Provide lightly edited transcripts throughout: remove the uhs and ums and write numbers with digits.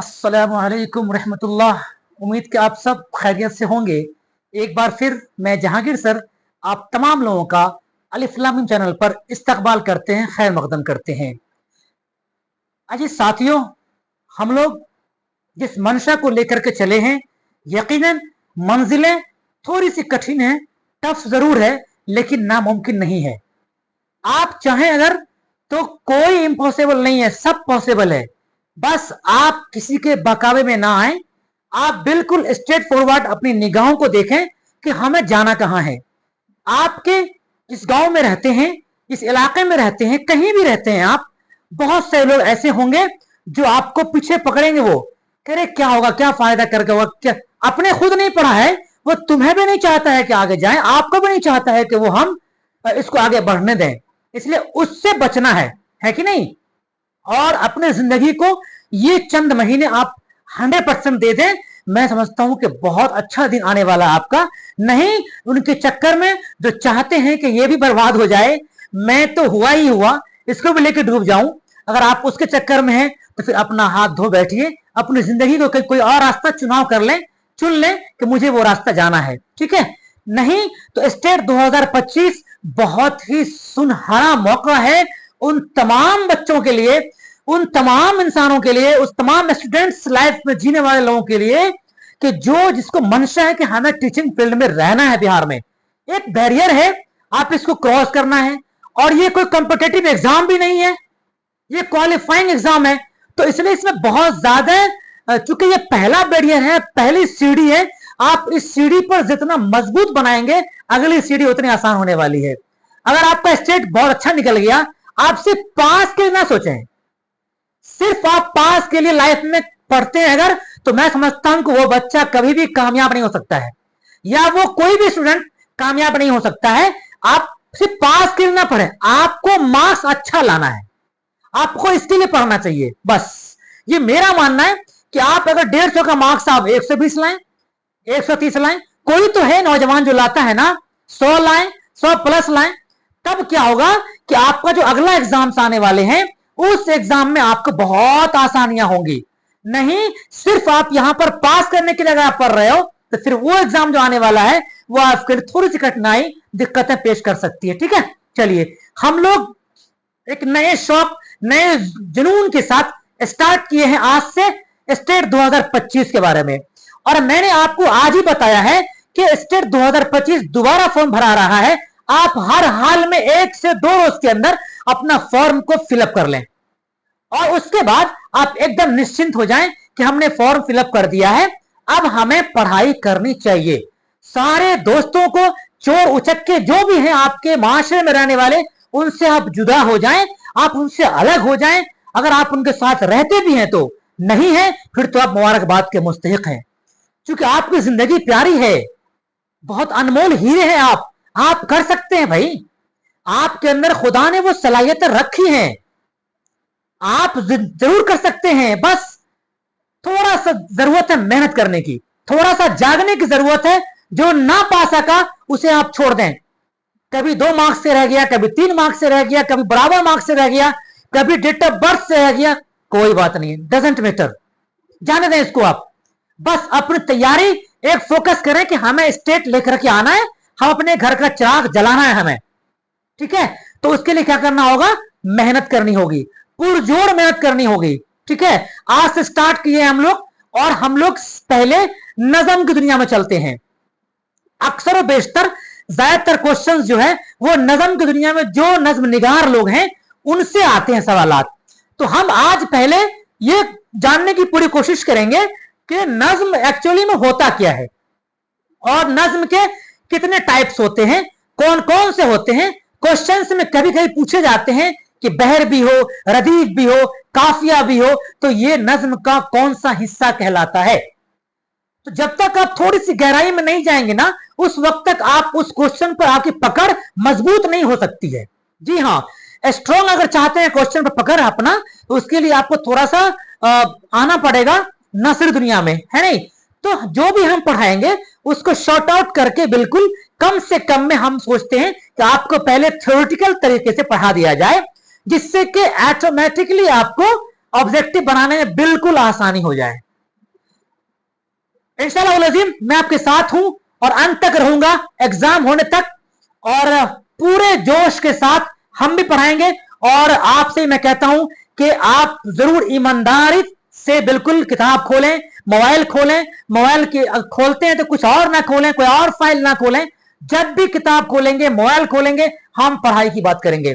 अस्सलामु अलैकुम रहमतुल्लाह। उम्मीद कि आप सब खैरियत से होंगे। एक बार फिर मैं जहांगीर सर आप तमाम लोगों का अलिफ लाम मीम चैनल पर इस्तकबाल करते हैं, खैर मकदम करते हैं। अजी साथियों, हम लोग जिस मंशा को लेकर के चले हैं, यकीनन मंजिलें थोड़ी सी कठिन है, टफ जरूर है, लेकिन नामुमकिन नहीं है। आप चाहें अगर तो कोई इम्पॉसिबल नहीं है, सब पॉसिबल है। बस आप किसी के बहकावे में ना आए, आप बिल्कुल स्ट्रेट फॉरवर्ड अपनी निगाहों को देखें कि हमें जाना कहां है। आपके इस गांव में रहते हैं, इस इलाके में रहते हैं, कहीं भी रहते हैं आप, बहुत से लोग ऐसे होंगे जो आपको पीछे पकड़ेंगे। वो कह रहे क्या होगा, क्या फायदा करके होगा, क्या अपने खुद नहीं पढ़ा है, वो तुम्हें भी नहीं चाहता है कि आगे जाए, आपको भी नहीं चाहता है कि वो हम इसको आगे बढ़ने दें। इसलिए उससे बचना है कि नहीं। और अपने जिंदगी को ये चंद महीने आप 100% दे दें, मैं समझता हूं कि बहुत अच्छा दिन आने वाला आपका। नहीं उनके चक्कर में जो चाहते हैं कि ये भी बर्बाद हो जाए, मैं तो हुआ ही हुआ, इसको भी लेकर डूब जाऊं, अगर आप उसके चक्कर में हैं तो फिर अपना हाथ धो बैठिए, अपनी जिंदगी को कोई और रास्ता चुनाव कर लें, चुन लें कि मुझे वो रास्ता जाना है, ठीक है। नहीं तो स्टेट 2025 बहुत ही सुनहरा मौका है उन तमाम बच्चों के लिए, उन तमाम इंसानों के लिए, उस तमाम स्टूडेंट्स लाइफ में जीने वाले लोगों के लिए कि जो जिसको मंशा है कि हमें टीचिंग फील्ड में रहना है। बिहार में एक बैरियर है, आप इसको क्रॉस करना है। और ये कोई कॉम्पिटेटिव एग्जाम भी नहीं है, ये क्वालिफाइंग एग्जाम है। तो इसलिए इसमें बहुत ज्यादा, चूंकि ये पहला बैरियर है, पहली सीढ़ी है, आप इस सीढ़ी पर जितना मजबूत बनाएंगे, अगली सीढ़ी उतनी आसान होने वाली है। अगर आपका स्टेट बहुत अच्छा निकल गया, आप सिर्फ पास के लिए ना सोचें, सिर्फ आप पास के लिए लाइफ में पढ़ते हैं अगर, तो मैं समझता हूं कि वो बच्चा कभी भी कामयाब नहीं हो सकता है, या वो कोई भी स्टूडेंट कामयाब नहीं हो सकता है। आप सिर्फ पास के लिए ना पढ़े, आपको मार्क्स अच्छा लाना है, आपको इसके लिए पढ़ना चाहिए। बस ये मेरा मानना है कि आप अगर 150 का मार्क्स आप 120 लाएं, 130 लाएं, कोई तो है नौजवान जो लाता है ना 100 लाएं, 100 प्लस लाएं, तब क्या होगा कि आपका जो अगला एग्जाम्स आने वाले हैं, उस एग्जाम में आपको बहुत आसानियां होंगी। नहीं सिर्फ आप यहां पर पास करने के लिए अगर आप पढ़ रहे हो, तो फिर वो एग्जाम जो आने वाला है वो आपके लिए थोड़ी सी कठिनाई, दिक्कतें पेश कर सकती है, ठीक है। चलिए हम लोग एक नए शौक, नए जुनून के साथ स्टार्ट किए हैं आज से स्टेट 2025 के बारे में। और मैंने आपको आज ही बताया है कि स्टेट 2025 दोबारा फॉर्म भरा रहा है। आप हर हाल में 1 से 2 रोज के अंदर अपना फॉर्म को फिलअप कर लें, और उसके बाद आप एकदम निश्चिंत हो जाएं कि हमने फॉर्म फिलअप कर दिया है, अब हमें पढ़ाई करनी चाहिए। सारे दोस्तों को, चोर उचक्के जो भी हैं आपके माशरे में रहने वाले, उनसे आप जुदा हो जाएं, आप उनसे अलग हो जाएं। अगर आप उनके साथ रहते भी हैं तो, नहीं है फिर तो आप मुबारकबाद के मुस्तहिक हैं, क्योंकि आपकी जिंदगी प्यारी है, बहुत अनमोल हीरे हैं आप कर सकते हैं भाई। आपके अंदर खुदा ने वो सलाहियतें रखी हैं, आप जरूर कर सकते हैं। बस थोड़ा सा जरूरत है मेहनत करने की, थोड़ा सा जागने की जरूरत है। जो ना पा सका उसे आप छोड़ दें, कभी 2 मार्क्स से रह गया, कभी 3 मार्क्स से रह गया, कभी बराबर मार्क्स से रह गया, कभी डेट ऑफ बर्थ से रह गया, कोई बात नहीं, डजंट मैटर, जाने दें इसको। आप बस अपनी तैयारी एक फोकस करें कि हमें स्टेट लेकर के आना है, हम अपने घर का चिराग जलाना है हमें, ठीक है। तो उसके लिए क्या करना होगा, मेहनत करनी होगी, पुरजोर मेहनत करनी होगी, ठीक है। आज से स्टार्ट किए हम लोग, और हम लोग पहले नजम की दुनिया में चलते हैं। अक्सर और बेशतर ज्यादातर क्वेश्चंस जो है वो नजम की दुनिया में जो नज्म निगार लोग हैं उनसे आते हैं सवालात। तो हम आज पहले ये जानने की पूरी कोशिश करेंगे कि नज्म एक्चुअली में होता क्या है, और नज्म के कितने टाइप्स होते हैं, कौन कौन से होते हैं। क्वेश्चंस में कभी कभी पूछे जाते हैं कि बहर भी हो, रदीफ भी हो, काफिया भी हो, तो ये नज्म का कौन सा हिस्सा कहलाता है। तो जब तक आप थोड़ी सी गहराई में नहीं जाएंगे ना, उस वक्त तक आप उस क्वेश्चन पर आपकी पकड़ मजबूत नहीं हो सकती है। जी हाँ, स्ट्रॉन्ग अगर चाहते हैं क्वेश्चन पर पकड़ अपना, तो उसके लिए आपको थोड़ा सा आना पड़ेगा नसर दुनिया में, है नहीं। तो जो भी हम पढ़ाएंगे उसको शॉर्ट आउट करके बिल्कुल कम से कम में हम सोचते हैं कि आपको पहले थ्योरेटिकल तरीके से पढ़ा दिया जाए, जिससे कि ऑटोमेटिकली आपको ऑब्जेक्टिव बनाने में बिल्कुल आसानी हो जाए। इंशाअल्लाह अज़ीम मैं आपके साथ हूं और अंत तक रहूंगा, एग्जाम होने तक, और पूरे जोश के साथ हम भी पढ़ाएंगे। और आपसे मैं कहता हूं कि आप जरूर ईमानदारी से बिल्कुल किताब खोलें, मोबाइल खोलें, मोबाइल के खोलते हैं तो कुछ और ना खोलें, कोई और फाइल ना खोलें। जब भी किताब खोलेंगे, मोबाइल खोलेंगे, हम पढ़ाई की बात करेंगे।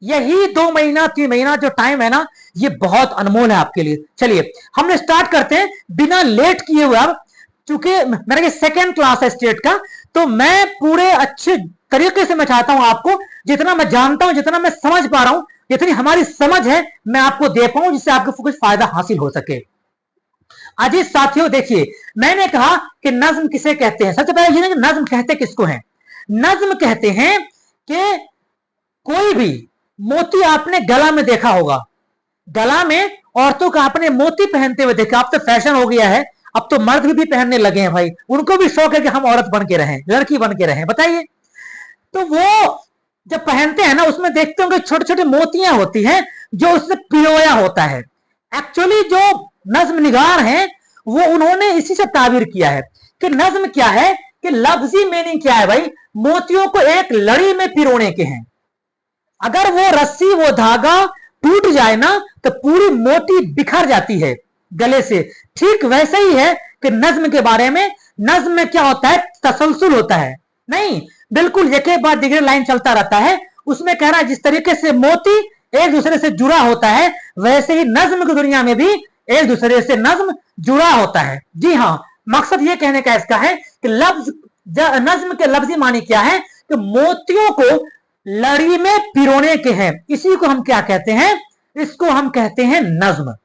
यही 2 महीना 3 महीना जो टाइम है ना, ये बहुत अनमोल है आपके लिए। चलिए हमने स्टार्ट करते हैं बिना लेट किए हुए। अब चूंकि मेरा सेकेंड क्लास है स्टेट का, तो मैं पूरे अच्छे तरीके से मैं चाहता हूं आपको, जितना मैं जानता हूं, जितना मैं समझ पा रहा हूं, जितनी हमारी समझ है, मैं आपको दे पाऊं जिससे आपको कुछ फायदा हासिल हो सके। अजीज साथियों देखिए, मैंने कहा कि नज्म किसे कहते हैं। सबसे पहले ये नज्म कहते किसको हैं। नज्म कहते हैं कि कोई भी मोती आपने गला में देखा होगा, गला में औरतों का आपने मोती पहनते हुए देखा। अब तो फैशन हो गया है, अब तो मर्द भी पहनने लगे हैं भाई, उनको भी शौक है कि हम औरत बन के रहें, लड़की बन के रहें। बताइए, तो वो जब पहनते हैं ना, उसमें देखते होंगे छोटे छोटे मोतियां होती हैं जो उससे पिरोया होता है। एक्चुअली जो नज्म निगार हैं वो उन्होंने इसी से ताबीर किया है कि नज्म क्या है, कि लफ्जी मीनिंग क्या है भाई, मोतियों को एक लड़ी में पिरोने के हैं। अगर वो रस्सी, वो धागा टूट जाए ना, तो पूरी मोती बिखर जाती है गले से। ठीक वैसे ही है कि नज्म के बारे में, नज्म में क्या होता है, तसलसल होता है, नहीं बिल्कुल एक बाद दिगरे लाइन चलता रहता है। उसमें कह रहा है जिस तरीके से मोती एक दूसरे से जुड़ा होता है, वैसे ही नज्म की दुनिया में भी एक दूसरे से नज्म जुड़ा होता है। जी हाँ, मकसद ये कहने का इसका है कि लफ्ज, नज्म के लफ्जी मानी क्या है, कि मोतियों को लड़ी में पिरोने के हैं। इसी को हम क्या कहते हैं, इसको हम कहते हैं नज्म।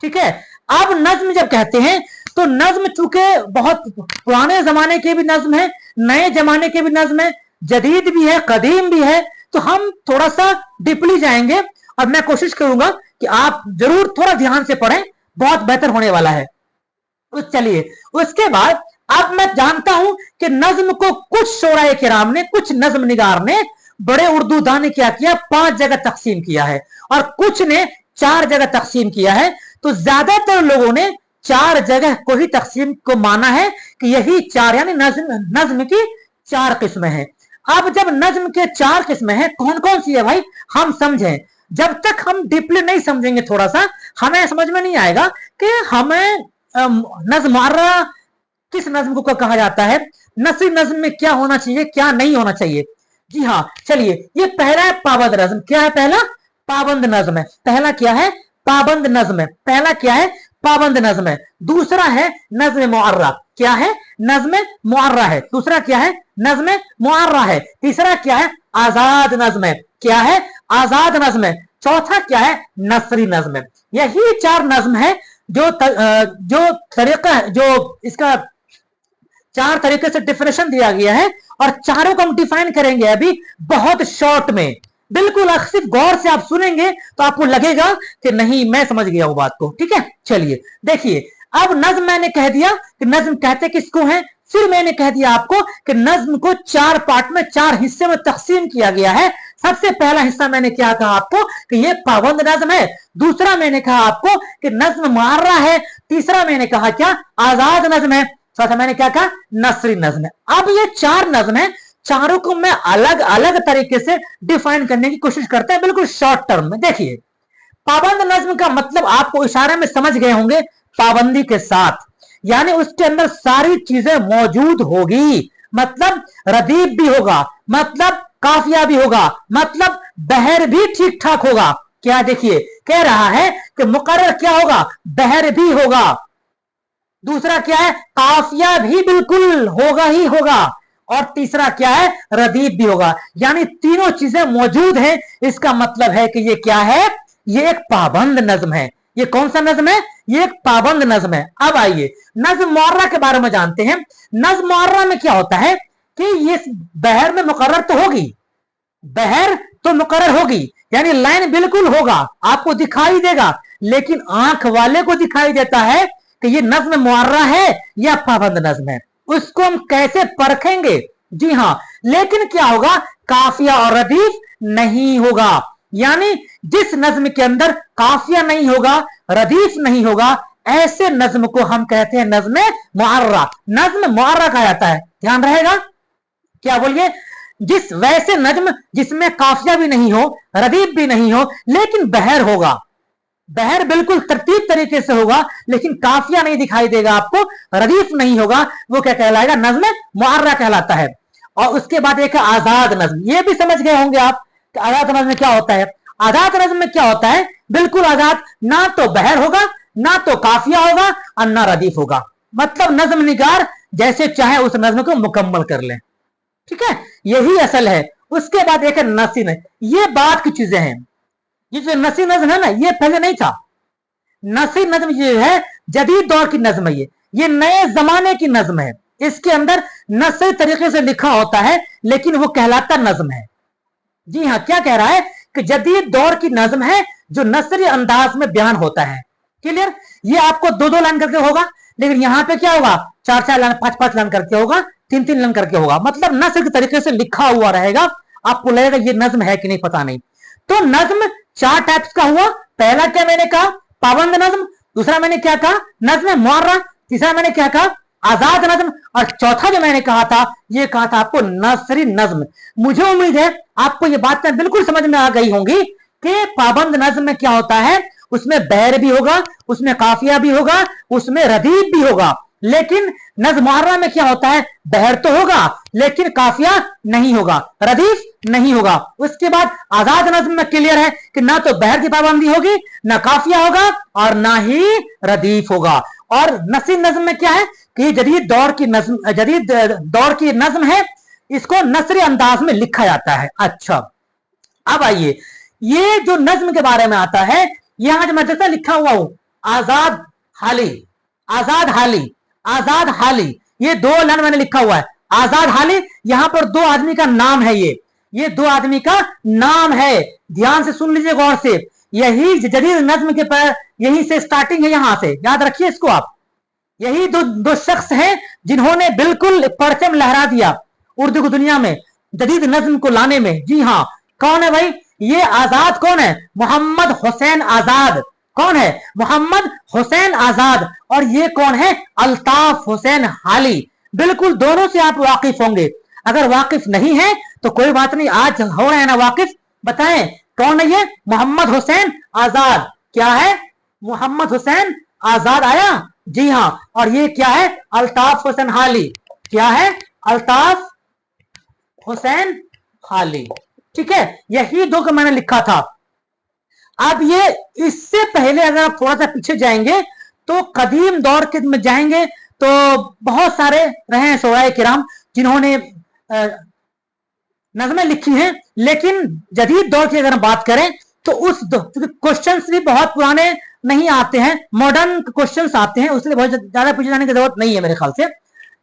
ठीक है, अब नज्म जब कहते हैं तो नज्म चूंकि बहुत पुराने जमाने के भी नज्म है, नए जमाने के भी नज्म है, जदीद भी है, कदीम भी है, तो हम थोड़ा सा डीपली जाएंगे और मैं कोशिश करूंगा कि आप जरूर थोड़ा ध्यान से पढ़ें, बहुत बेहतर होने वाला है। तो चलिए उसके बाद, अब मैं जानता हूं कि नज्म को कुछ शोराए किराम ने, कुछ नज्म निगार ने, बड़े उर्दू दान ने क्या किया, 5 जगह तकसीम किया है और कुछ ने 4 जगह तकसीम किया है। तो ज्यादातर लोगों ने 4 जगह को ही तकसीम को माना है कि यही 4, यानी नज्म की 4 किस्में हैं। अब जब नज्म के 4 किस्में हैं, कौन कौन सी है भाई, हम समझें। जब तक हम डीपली नहीं समझेंगे थोड़ा सा, हमें समझ में नहीं आएगा कि हमें नज्म मुअर्रा किस नज्म को कहा जाता है, नसरी नज्म में क्या होना चाहिए, क्या नहीं होना चाहिए। जी हाँ, चलिए ये पहला है पाबंद नज्म। क्या है पहला, पाबंद नज्म है। पहला क्या है, पाबंद नज्म है। पहला क्या है, पाबंद नज्म है। दूसरा है नज्म मुअर्रा। क्या है, नज्म मुअर्रा है। दूसरा क्या है, नज्म मुअर्रा है। तीसरा क्या है, आजाद नज्म है। क्या है, आजाद नज्म है। चौथा क्या है, नसरी नज्म है। यही 4 नज्म है जो तरीका है, जो इसका 4 तरीके से डिफिनेशन दिया गया है और चारों को हम डिफाइन करेंगे अभी बहुत शॉर्ट में। बिल्कुल सिर्फ गौर से आप सुनेंगे तो आपको लगेगा कि नहीं मैं समझ गया वो बात को। ठीक है, चलिए देखिए, अब नज्म मैंने कह दिया कि नज्म कहते किसको हैं, फिर मैंने कह दिया आपको कि नज्म को 4 पार्ट में, 4 हिस्से में तकसीम किया गया है। सबसे पहला हिस्सा मैंने क्या कहा आपको कि ये पाबंद नज्म है। दूसरा मैंने कहा आपको कि नज्म मुअर्रा है। तीसरा मैंने कहा क्या, आजाद नज्म है। चौथा मैंने क्या कहा, नसरी नज्म है। अब ये 4 नज्म है, चारों को मैं अलग अलग तरीके से डिफाइन करने की कोशिश करता है, बिल्कुल शॉर्ट टर्म में। देखिए, पाबंद नज्म का मतलब आपको इशारे में समझ गए होंगे, पाबंदी के साथ, यानी उसके अंदर सारी चीजें मौजूद होगी। मतलब रदीफ भी होगा, मतलब काफिया भी होगा, मतलब बहर भी ठीक ठाक होगा। क्या देखिए, कह रहा है कि मुकर्रर क्या होगा, बहर भी होगा। दूसरा क्या है, काफिया भी बिल्कुल होगा ही होगा। और तीसरा क्या है, रदीफ भी होगा। यानी तीनों चीजें मौजूद हैं। इसका मतलब है कि ये क्या है, ये एक पाबंद नज्म है। ये कौन सा नज्म है, ये एक पाबंद नज्म है। अब आइए नज्म मुअर्रा के बारे में जानते हैं। नज्म मुअर्रा में क्या होता है कि ये बहर में मुकर्रर तो होगी, बहर तो मुकर्रर होगी, यानी लाइन बिल्कुल होगा, आपको दिखाई देगा, लेकिन आंख वाले को दिखाई देता है कि ये नज्म मुअर्रा है या पाबंद नज्म है। उसको हम कैसे परखेंगे, जी हां, लेकिन क्या होगा, काफिया और रदीफ नहीं होगा। यानी जिस नज्म के अंदर काफिया नहीं होगा, रदीफ नहीं होगा, ऐसे नज्म को हम कहते हैं नज्म मुअर्रा। नज्म मुअर्रा कहा जाता है, ध्यान रहेगा। क्या बोलिए? जिस वैसे नज्म जिसमें काफिया भी नहीं हो, रदीफ भी नहीं हो, लेकिन बहर होगा, बहर बिल्कुल तरतीब तरीके से होगा, लेकिन काफिया नहीं दिखाई देगा आपको, रदीफ नहीं होगा, वो क्या कहलाएगा? नज्म मुअर्रा कहलाता है। और उसके बाद एक आजाद नज्म, ये भी समझ गए होंगे आप कि आजाद नज्म में क्या होता है। आजाद नज्म में क्या होता है? बिल्कुल आजाद, ना तो बहर होगा, ना तो काफिया होगा, और ना रदीफ होगा। मतलब नज्म निगार जैसे चाहे उस नज्म को मुकम्मल कर ले, ठीक है, यही असल है। उसके बाद एक नसी नज्म, ये बात की चीजें हैं। ये जो नसी नज्म है ना, ये पहले नहीं था। नसी नज्म ये है जदीद दौर की नज्म है, ये नए जमाने की नज्म है। इसके अंदर नसरी तरीके से लिखा होता है, लेकिन वो कहलाता नज्म है। जी हाँ, क्या कह रहा है कि जदीद दौर की नज्म है जो नसरी अंदाज में बयान होता है। क्लियर? ये आपको 2-2 लाइन करके होगा, लेकिन यहां पे क्या होगा? 4-4 लाइन, 5-5 लाइन करके होगा, 3-3 लाइन करके होगा। मतलब नस्र के तरीके से लिखा हुआ रहेगा, आपको लगेगा ये नज्म है कि नहीं, पता नहीं। तो नज्म 4 टाइप्स का हुआ। पहला क्या मैंने कहा? पाबंद नज्म। दूसरा मैंने क्या कहा? नज्म मुअर्रा। तीसरा मैंने क्या कहा? आजाद नज्म। और चौथा जो मैंने कहा था, ये कहा था आपको नसरी नज्म। मुझे उम्मीद है आपको ये बात बिल्कुल समझ में आ गई होंगी कि पाबंद नज्म में क्या होता है। उसमें बैर भी होगा, उसमें काफिया भी होगा, उसमें रदीफ भी होगा। लेकिन नज्म मुअर्रा में क्या होता है? बहर तो होगा, लेकिन काफिया नहीं होगा, रदीफ नहीं होगा। उसके बाद आजाद नज्म में क्लियर है कि ना तो बहर की पाबंदी होगी, ना काफिया होगा, और ना ही रदीफ होगा। और नसी नज्म में क्या है कि जदीद दौर की नज्म, जदीद दौर की नज्म है, इसको नसरी अंदाज में लिखा जाता है। अच्छा, अब आइए, ये जो नज्म के बारे में आता है, यहां जो मैं लिखा हुआ हूं, आजाद हाली, आजाद हाली, आजाद हाली, ये 2 लाइन मैंने लिखा हुआ है। आजाद हाली, यहां पर 2 आदमी का नाम है, ये 2 आदमी का नाम है। ध्यान से सुन लीजिए गौर से, यही जदीद नज्म के पर यहीं से स्टार्टिंग है, यहां से याद रखिए इसको आप। यही दो शख्स हैं जिन्होंने बिल्कुल परचम लहरा दिया उर्दू की दुनिया में, जदीद नज्म को लाने में। जी हाँ, कौन है भाई? ये आजाद कौन है? मोहम्मद हुसैन आजाद। कौन है? मोहम्मद हुसैन आजाद। और ये कौन है? अल्ताफ हुसैन हाली। बिल्कुल दोनों से आप वाकिफ होंगे। अगर वाकिफ नहीं है तो कोई बात नहीं, आज हो रहे हैं ना वाकिफ। बताएं कौन है ये? मोहम्मद हुसैन आजाद। क्या है? मोहम्मद हुसैन आजाद आया। जी हाँ, और ये क्या है? अल्ताफ हुसैन हाली। क्या है? अल्ताफ हुसैन हाली। ठीक है, यही 2 का मैंने लिखा था। अब ये इससे पहले अगर आप थोड़ा सा पीछे जाएंगे तो कदीम दौर के में जाएंगे तो बहुत सारे रहे हैं शोराए किराम जिन्होंने नज़में लिखी हैं। लेकिन जदीद दौर की अगर बात करें तो उस क्वेश्चंस भी बहुत पुराने नहीं आते हैं, मॉडर्न क्वेश्चंस आते हैं, उसलिए बहुत ज्यादा पूछे जाने की जरूरत नहीं है मेरे ख्याल से।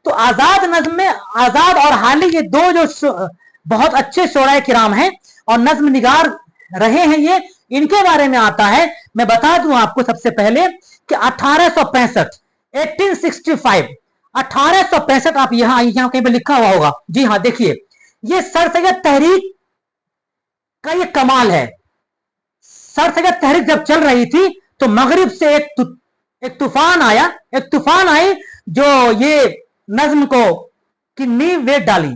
तो आजाद नज्म में आजाद और हाली, ये 2 जो बहुत अच्छे शोराए किराम हैं और नज्म निगार रहे हैं, ये इनके बारे में आता है। मैं बता दूं आपको सबसे पहले कि 1865 1865 आप यहां कहीं पे लिखा हुआ होगा। जी हाँ, देखिए, ये सर सैयद तहरीक का ये कमाल है। सर सैयद तहरीक जब चल रही थी तो मगरिब से एक तूफान आया, एक तूफान आई जो ये नज्म को की नींव दे डाली,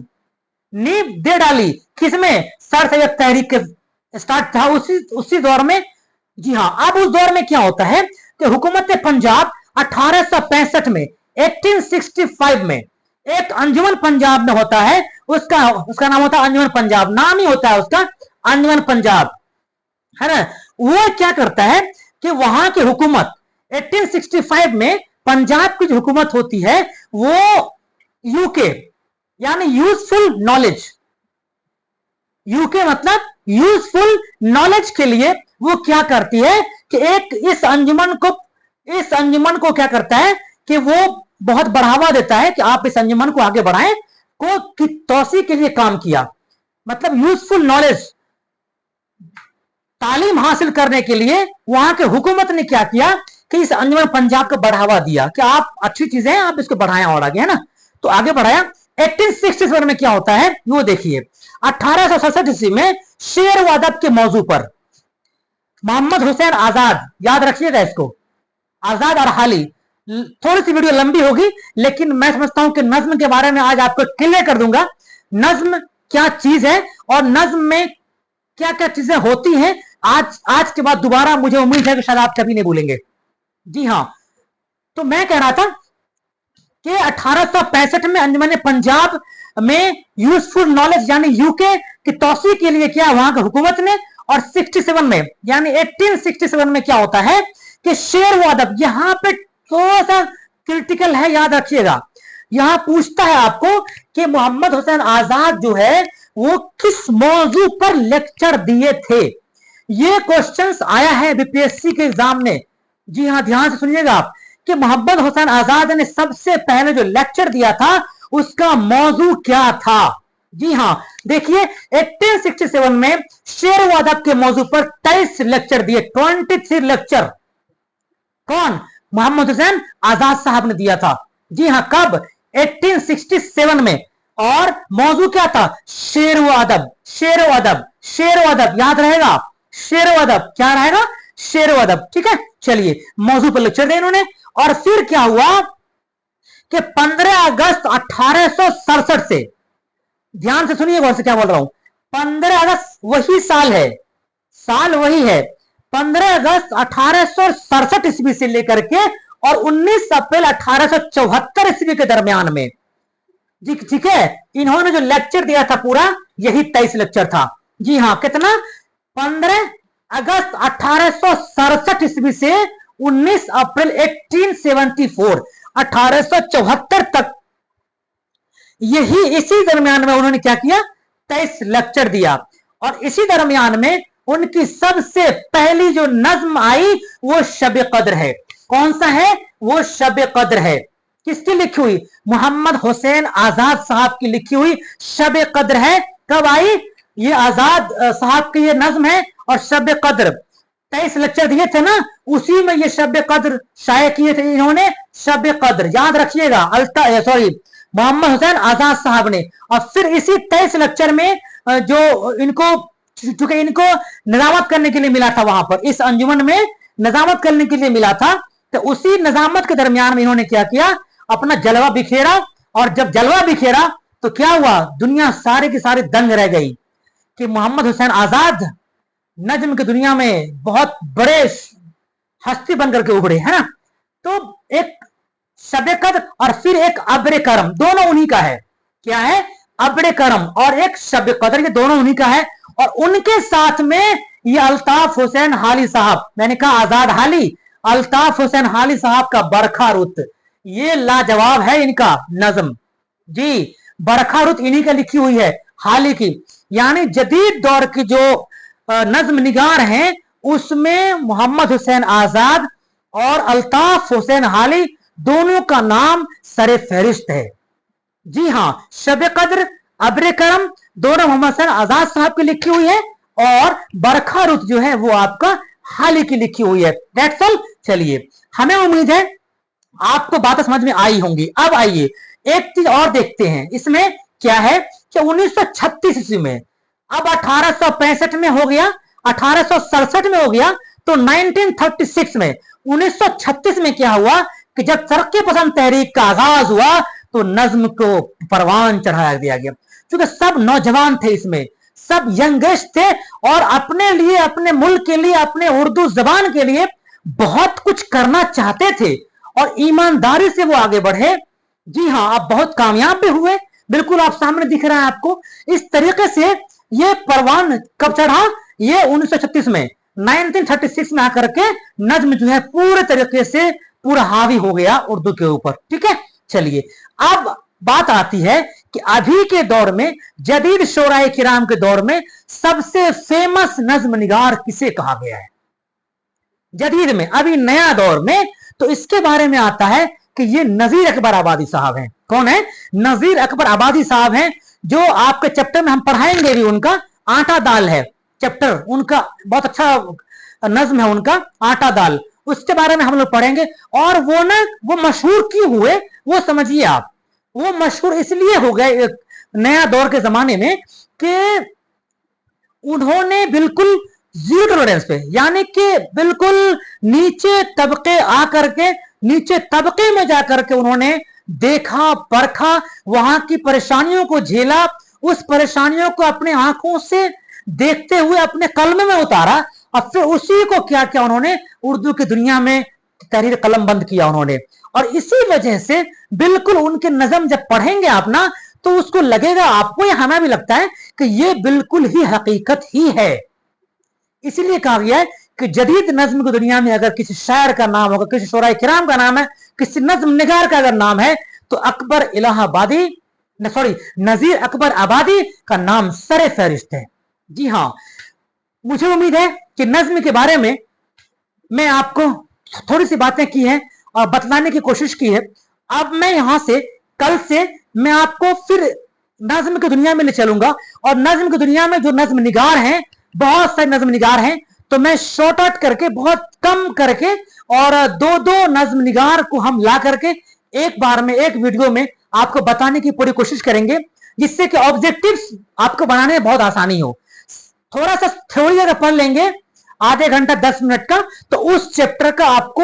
नींव दे डाली। किसमें? सर सैयद तहरीक के स्टार्ट था उसी दौर में। जी हाँ, अब उस दौर में क्या होता है कि हुकूमत पंजाब 1865 में 1865 में एक अंजुमन पंजाब में होता है। उसका नाम होता है अंजुमन पंजाब, नाम ही होता है उसका अंजुमन पंजाब, है ना। वो क्या करता है कि वहां की हुकूमत 1865 में पंजाब की जो हुकूमत होती है वो यूके यानी यूजफुल नॉलेज, यूके मतलब यूजफुल नॉलेज के लिए वो क्या करती है कि एक इस अंजुमन को क्या करता है कि वो बहुत बढ़ावा देता है कि आप इस अंजुमन को आगे बढ़ाएं, को की तौसी के लिए काम किया। मतलब यूजफुल नॉलेज, तालीम हासिल करने के लिए वहां के हुकूमत ने क्या किया कि इस अंजुमन पंजाब को बढ़ावा दिया कि आप अच्छी चीजें हैं, आप इसको बढ़ाएं और आगे, है ना। तो आगे बढ़ाया। 1867 में क्या होता है वो देखिए। 1867 ईस्वी में शेर व अदब के मौजू पर मोहम्मद हुसैन आजाद, याद रखिएगा इसको, आजाद और हाली। थोड़ी सी वीडियो लंबी होगी, लेकिन मैं समझता हूं कि नज्म के बारे में आज आपको क्लियर कर दूंगा, नज्म क्या चीज है और नज्म में क्या क्या चीजें होती हैं। आज के बाद दोबारा मुझे उम्मीद है कि शायद आप कभी नहीं भूलेंगे। जी हाँ, तो मैं कह रहा था कि 1865 में अंजुमन पंजाब में यूजफुल नॉलेज यानी यूके की तौसीक के लिए किया वहां की हुकूमत ने, और 67 में यानी 1867 में क्या होता है कि शेर व अदब, यहां पे थोड़ा सा क्रिटिकल है, याद रखिएगा। यहां पूछता है आपको कि मोहम्मद हुसैन आजाद जो है वो किस मौजू पर लेक्चर दिए थे। ये क्वेश्चंस आया है बीपीएससी के एग्जाम में। जी हाँ, ध्यान से सुनिएगा आप कि मोहम्मद हुसैन आजाद ने सबसे पहले जो लेक्चर दिया था उसका मौजू क्या था। जी हाँ, देखिए 1867 में शेर व अदब के मौजू पर 23 लेक्चर दिए, 23 लेक्चर कौन, मोहम्मद हुसैन आजाद साहब ने दिया था। जी हाँ, कब, 1867 में। और मौजू क्या था, शेर व अदब, शेर व अदब, शेर व अदब, याद रहेगा, शेर व अदब, क्या रहेगा, शेर व अदब। ठीक है, चलिए मौजू पर लेक्चर दिया इन्होंने। और फिर क्या हुआ कि 15 अगस्त 1867 से, ध्यान से सुनिए गौर से क्या बोल रहा हूं, 15 अगस्त वही साल है, साल वही है, 15 अगस्त 1867 ईस्वी से लेकर के और 19 अप्रैल 1874 ईस्वी के दरमियान में, जी ठीक है, इन्होंने जो लेक्चर दिया था पूरा यही 23 लेक्चर था। जी हाँ, कितना, 15 अगस्त 1867 ईस्वी से 19 अप्रैल 1874 1874 तक, यही इसी दरमियान में उन्होंने क्या किया, 23 लेक्चर दिया। और इसी दरमियान में उनकी सबसे पहली जो नज्म आई वो शब कद्र है। कौन सा है वो, शब कद्र है। किसकी लिखी हुई, मोहम्मद हुसैन आजाद साहब की लिखी हुई शब कद्र है। कब आई, ये आजाद साहब की ये नज्म है। और शब कद्र 23 लेक्चर दिए थे ना, उसी में ये शब कद्र शाये किए थे इन्होंने, शब कद्र याद रखिएगा, सॉरी मोहम्मद हुसैन आजाद साहब ने। और फिर इसी 23 लेक्चर में जो इनको, चूंकि इनको निजामत करने के लिए मिला था वहां पर, इस अंजुमन में निजामत करने के लिए मिला था, तो उसी निजामत के दरमियान में इन्होंने क्या किया, अपना जलवा बिखेरा। और जब जलवा बिखेरा तो क्या हुआ, दुनिया सारे की सारी दंग रह गई कि मोहम्मद हुसैन आजाद नज्म की दुनिया में बहुत बड़े हस्ती बनकर के उभरे, है ना। तो एक शब कद्र और फिर एक अब्र करम, दोनों उन्हीं का है। क्या है, अब्र करम और एक शब कद्र, ये दोनों उन्हीं का है। और उनके साथ में ये अल्ताफ हुसैन हाली साहब, मैंने कहा आजाद हाली, अल्ताफ हुसैन हाली साहब का बरखा रुत, ये लाजवाब है इनका नज्म। जी, बरखा रुत इन्हीं का लिखी हुई है, हाली की। यानी जदीद दौर की जो नज्म निगार हैं उसमें मोहम्मद हुसैन आजाद और अल्ताफ हुसैन हाली दोनों का नाम सरे फहरिस्त है। जी हाँ, शब कद्र, अब्र करम दोनों मोहम्मद हुसैन आजाद साहब की लिखी हुई है, और बरखा रुत जो है वो आपका हाली की लिखी हुई है। That's all. चलिए, हमें उम्मीद है आपको बातें समझ में आई होंगी। अब आइए एक चीज और देखते हैं, इसमें क्या है कि 1936 ईस्वी में, अब 1865 में हो गया, 1867 में हो गया, तो 1936 में, 1936 में क्या हुआ कि जब तरक्की पसंद तहरीक का आगाज हुआ तो नज्म को परवान चढ़ाया दिया गया। क्योंकि सब नौजवान थे इसमें, सब यंगेस्ट थे और अपने लिए, अपने मुल्क के लिए, अपने उर्दू जबान के लिए बहुत कुछ करना चाहते थे और ईमानदारी से वो आगे बढ़े। जी हाँ, आप बहुत कामयाब भी हुए, बिल्कुल आप सामने दिख रहा है आपको। इस तरीके से ये परवान कब चढ़ा, ये 1936 में, 1936 में आकर के नज्म जो है पूरे तरीके से पूरा हावी हो गया उर्दू के ऊपर। ठीक है, चलिए अब बात आती है कि अभी के दौर में, जदीद शोराए किराम के दौर में सबसे फेमस नज्म निगार किसे कहा गया है जदीद में, अभी नया दौर में। तो इसके बारे में आता है कि ये नजीर अकबर आबादी साहब हैं। कौन है, नजीर अकबर आबादी साहब हैं, जो आपके चैप्टर में हम पढ़ाएंगे भी। उनका आटा दाल है चैप्टर, उनका बहुत अच्छा नज्म है उनका, आटा दाल, उसके बारे में हम लोग पढ़ेंगे। और वो ना, वो मशहूर क्यों हुए वो समझिए आप। वो मशहूर इसलिए हो गए नया दौर के जमाने में कि उन्होंने बिल्कुल जीरो टॉलरेंस पे, यानी कि बिल्कुल नीचे तबके आकर के, नीचे तबके में जाकर के उन्होंने देखा, परखा, वहां की परेशानियों को झेला, उस परेशानियों को अपने आंखों से देखते हुए अपने कलम में उतारा, और फिर उसी को क्या किया उन्होंने, उर्दू की दुनिया में तहरीर कलम बंद किया उन्होंने। और इसी वजह से बिल्कुल उनके नज़म जब पढ़ेंगे आप ना, तो उसको लगेगा, आपको या हमें भी लगता है कि ये बिल्कुल ही हकीकत ही है। इसलिए कहा गया है कि जदीद नज्म की दुनिया में अगर किसी शायर का नाम होगा, किसी शोराए किराम का नाम है, किसी नज्म निगार का अगर नाम है, तो अकबर इलाहाबादी, सॉरी, नजीर अकबर आबादी का नाम सरे फहरिस्त है। जी हाँ, मुझे उम्मीद है कि नज्म के बारे में मैं आपको थोड़ी सी बातें की हैं और बतलाने की कोशिश की है। अब मैं यहां से, कल से मैं आपको फिर नज्म की दुनिया में ले चलूंगा, और नज्म की दुनिया में जो नज्म निगार हैं, बहुत सारे नज्म निगार हैं, तो मैं शॉर्ट आउट करके, बहुत कम करके, और दो दो नज्म निगार को हम ला करके एक बार में, एक वीडियो में आपको बताने की पूरी कोशिश करेंगे, जिससे कि ऑब्जेक्टिव्स आपको बनाने में बहुत आसानी हो। थोड़ा सा थ्योरी अगर पढ़ लेंगे आधे घंटा 10 मिनट का, तो उस चैप्टर का आपको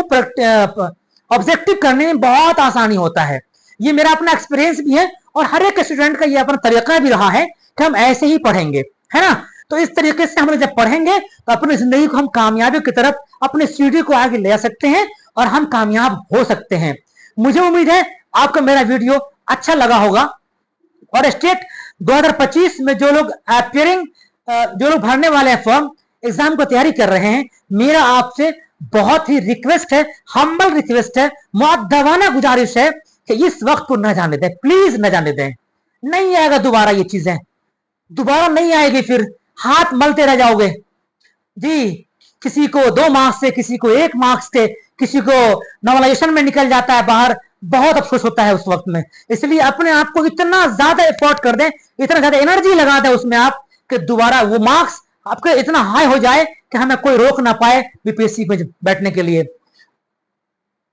ऑब्जेक्टिव करने में बहुत आसानी होता है। ये मेरा अपना एक्सपीरियंस भी है, और हर एक स्टूडेंट का ये अपना तरीका भी रहा है कि हम ऐसे ही पढ़ेंगे, है ना। तो इस तरीके से हम जब पढ़ेंगे तो अपनी जिंदगी को हम कामयाबी की तरफ, अपने सीढ़ी को आगे ले सकते हैं, और हम कामयाब हो सकते हैं। मुझे उम्मीद है आपको मेरा वीडियो अच्छा लगा होगा। और स्टेट 2025 में जो लोग अपियरिंग, जो लोग भरने वाले हैं फॉर्म, एग्जाम को तैयारी कर रहे हैं, मेरा आपसे बहुत ही रिक्वेस्ट है, हम्बल रिक्वेस्ट है, मुअद्दबाना गुजारिश है कि इस वक्त को न जाने दें, प्लीज न जाने दें। नहीं आएगा दोबारा, ये चीजें दोबारा नहीं आएगी, फिर हाथ मलते रह जाओगे जी। किसी को 2 मार्क्स से, किसी को 1 मार्क्स से, किसी को नॉर्मलाइजेशन में निकल जाता है बाहर, बहुत अफसोस होता है उस वक्त में। इसलिए अपने आप को इतना ज्यादा एफर्ट कर दें, इतना ज्यादा एनर्जी लगा दें उसमें आप, कि दोबारा वो मार्क्स आपके इतना हाई हो जाए कि हमें कोई रोक ना पाए बीपीएससी में बैठने के लिए।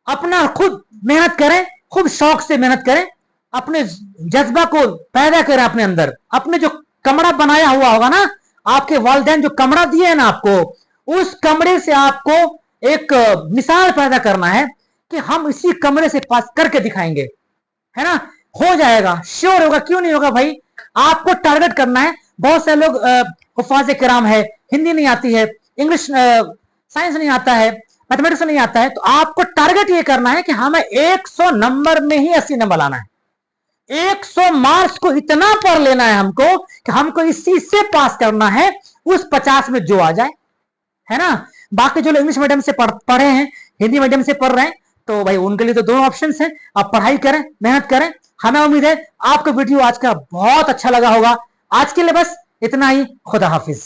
अपना खुद मेहनत करें, खूब शौक से मेहनत करें, अपने जज्बा को पैदा करें अपने अंदर। अपने जो कमरा बनाया हुआ होगा ना, आपके वालिदैन जो कमरा दिए है ना आपको, उस कमरे से आपको एक मिसाल पैदा करना है कि हम इसी कमरे से पास करके दिखाएंगे, है ना। हो जाएगा, श्योर होगा, क्यों नहीं होगा भाई। आपको टारगेट करना है। बहुत से लोग हुफाज किराम है, हिंदी नहीं आती है, इंग्लिश साइंस नहीं आता है, मैथमेटिक्स नहीं आता है, तो आपको टारगेट ये करना है कि हमें 100 नंबर में ही 80 नंबर लाना है। 100 मार्क्स को इतना पढ़ लेना है हमको कि हमको इसी से पास करना है, उस 50 में जो आ जाए, है ना। बाकी जो लोग इंग्लिश मीडियम से पढ़े हैं, हिंदी मीडियम से पढ़ रहे हैं, तो भाई उनके लिए तो दोनों ऑप्शन हैं। आप पढ़ाई करें, मेहनत करें। हमें उम्मीद है आपको वीडियो आज का बहुत अच्छा लगा होगा। आज के लिए बस इतना ही। खुदा हाफिज।